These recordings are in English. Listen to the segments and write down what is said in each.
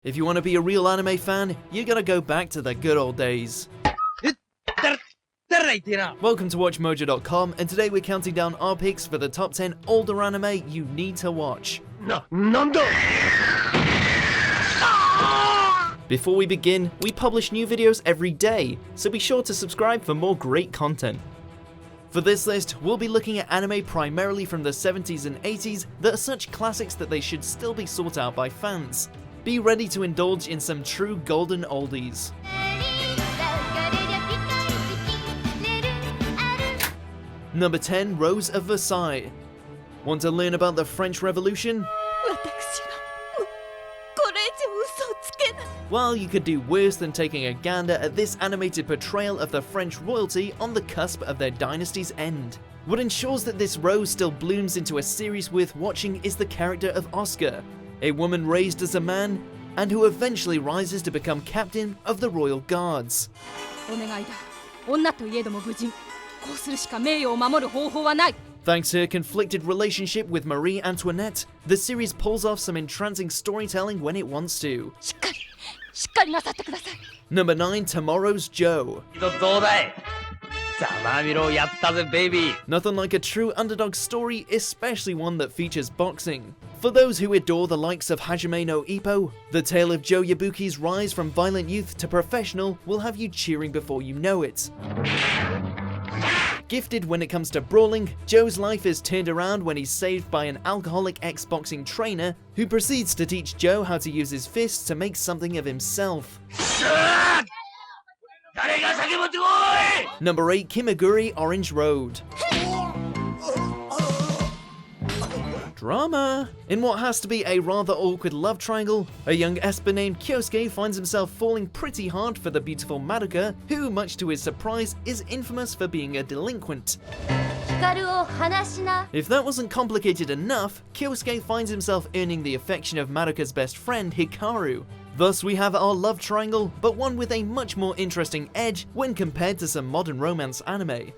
If you want to be a real anime fan, you gotta go back to the good old days. Welcome to WatchMojo.com, and today we're counting down our picks for the top 10 older anime you need to watch. Before we begin, we publish new videos every day, so be sure to subscribe for more great content. For this list, we'll be looking at anime primarily from the 70s and 80s that are such classics that they should still be sought out by fans. Be ready to indulge in some true golden oldies. Number 10, Rose of Versailles. Want to learn about the French Revolution? Well, you could do worse than taking a gander at this animated portrayal of the French royalty on the cusp of their dynasty's end. What ensures that this rose still blooms into a series worth watching is the character of Oscar, a woman raised as a man, and who eventually rises to become captain of the royal guards. Thanks to her conflicted relationship with Marie Antoinette, the series pulls off some entrancing storytelling when it wants to. Number 9, Tomorrow's Joe. Nothing like a true underdog story, especially one that features boxing. For those who adore the likes of Hajime no Ippo, the tale of Joe Yabuki's rise from violent youth to professional will have you cheering before you know it. Gifted when it comes to brawling, Joe's life is turned around when he's saved by an alcoholic ex-boxing trainer who proceeds to teach Joe how to use his fists to make something of himself. Number 8, Kimagure Orange Road. Drama! In what has to be a rather awkward love triangle, a young Esper named Kyosuke finds himself falling pretty hard for the beautiful Madoka, who, much to his surprise, is infamous for being a delinquent. If that wasn't complicated enough, Kyosuke finds himself earning the affection of Madoka's best friend, Hikaru. Thus we have our love triangle, but one with a much more interesting edge when compared to some modern romance anime.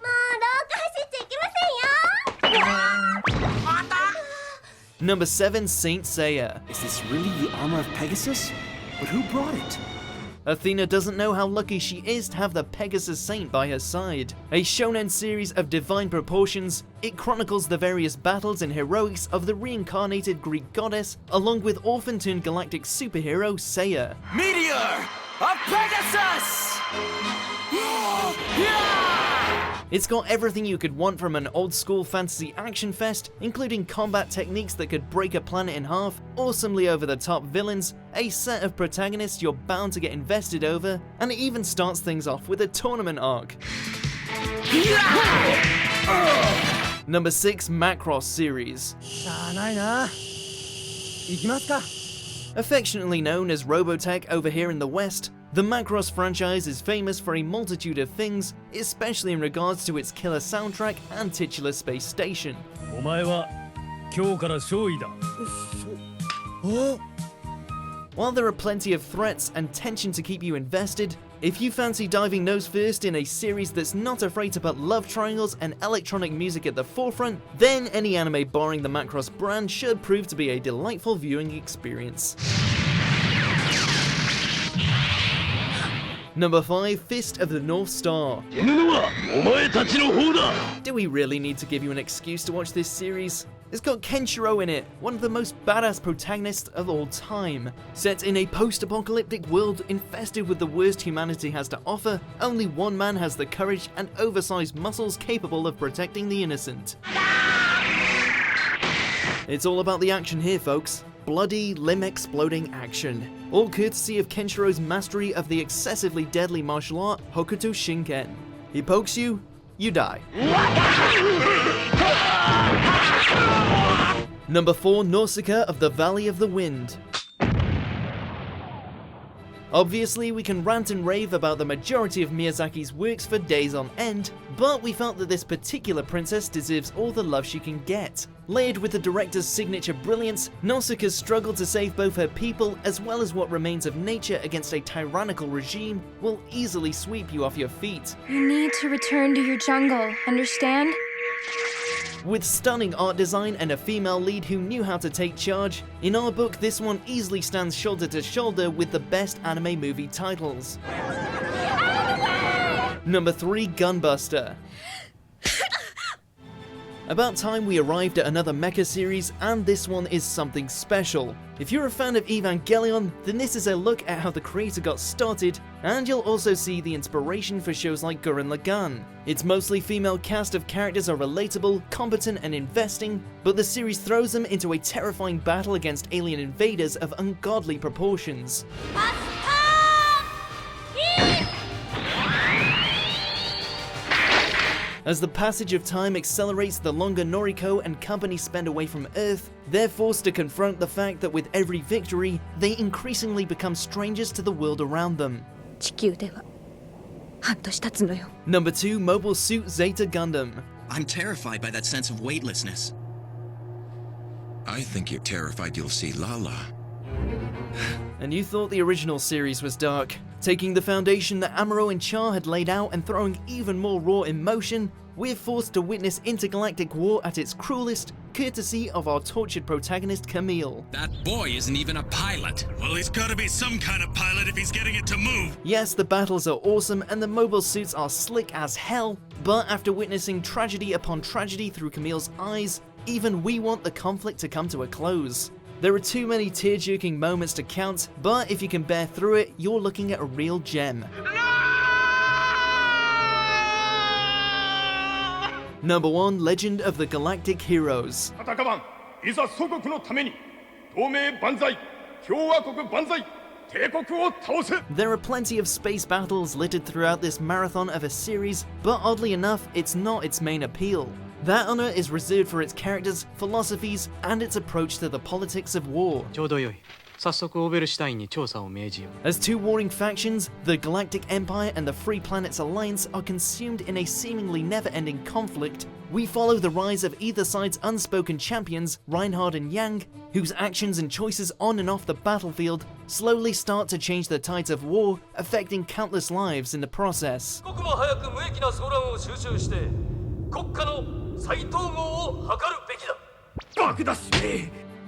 Number 7, Saint Seiya. Is this really the armor of Pegasus? But who brought it? Athena doesn't know how lucky she is to have the Pegasus Saint by her side. A shonen series of divine proportions, it chronicles the various battles and heroics of the reincarnated Greek goddess, along with orphan-turned galactic superhero Seiya. Meteor of Pegasus! It's got everything you could want from an old-school fantasy action fest, including combat techniques that could break a planet in half, awesomely over-the-top villains, a set of protagonists you're bound to get invested over, and it even starts things off with a tournament arc. Number 6, Macross series. Affectionately known as Robotech over here in the West, the Macross franchise is famous for a multitude of things, especially in regards to its killer soundtrack and titular space station. While there are plenty of threats and tension to keep you invested, if you fancy diving nose first in a series that's not afraid to put love triangles and electronic music at the forefront, then any anime borrowing the Macross brand should prove to be a delightful viewing experience. Number 5, Fist of the North Star. Do we really need to give you an excuse to watch this series? It's got Kenshiro in it, one of the most badass protagonists of all time. Set in a post-apocalyptic world infested with the worst humanity has to offer, only one man has the courage and oversized muscles capable of protecting the innocent. It's all about the action here, folks. Bloody, limb-exploding action. All courtesy of Kenshiro's mastery of the excessively deadly martial art, Hokuto Shinken. He pokes you, you die. Number 4, Nausicaa of the Valley of the Wind. Obviously, we can rant and rave about the majority of Miyazaki's works for days on end, but we felt that this particular princess deserves all the love she can get. Layered with the director's signature brilliance, Nausicaa's struggle to save both her people as well as what remains of nature against a tyrannical regime will easily sweep you off your feet. You need to return to your jungle, understand? With stunning art design and a female lead who knew how to take charge, in our book this one easily stands shoulder to shoulder with the best anime movie titles. Number 3, Gunbuster. About time we arrived at another mecha series, and this one is something special. If you're a fan of Evangelion, then this is a look at how the creator got started, and you'll also see the inspiration for shows like Gurren Lagann. Its mostly female cast of characters are relatable, competent, and investing, but the series throws them into a terrifying battle against alien invaders of ungodly proportions. As the passage of time accelerates the longer Noriko and company spend away from Earth, they're forced to confront the fact that with every victory, they increasingly become strangers to the world around them. Number 2, Mobile Suit Zeta Gundam. I'm terrified by that sense of weightlessness. I think you're terrified you'll see Lala. And you thought the original series was dark. Taking the foundation that Amuro and Char had laid out and throwing even more raw emotion, we're forced to witness intergalactic war at its cruelest, courtesy of our tortured protagonist Camille. That boy isn't even a pilot. Well, he's gotta be some kind of pilot if he's getting it to move. Yes, the battles are awesome and the mobile suits are slick as hell, but after witnessing tragedy upon tragedy through Camille's eyes, even we want the conflict to come to a close. There are too many tear-jerking moments to count, but if you can bear through it, you're looking at a real gem. Number 1, Legend of the Galactic Heroes. There are plenty of space battles littered throughout this marathon of a series, but oddly enough, it's not its main appeal. That honor is reserved for its characters, philosophies, and its approach to the politics of war. As two warring factions, the Galactic Empire and the Free Planets Alliance are consumed in a seemingly never-ending conflict, we follow the rise of either side's unspoken champions, Reinhard and Yang, whose actions and choices on and off the battlefield slowly start to change the tides of war, affecting countless lives in the process.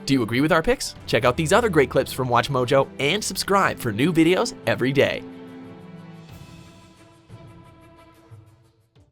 Do you agree with our picks? Check out these other great clips from WatchMojo and subscribe for new videos every day.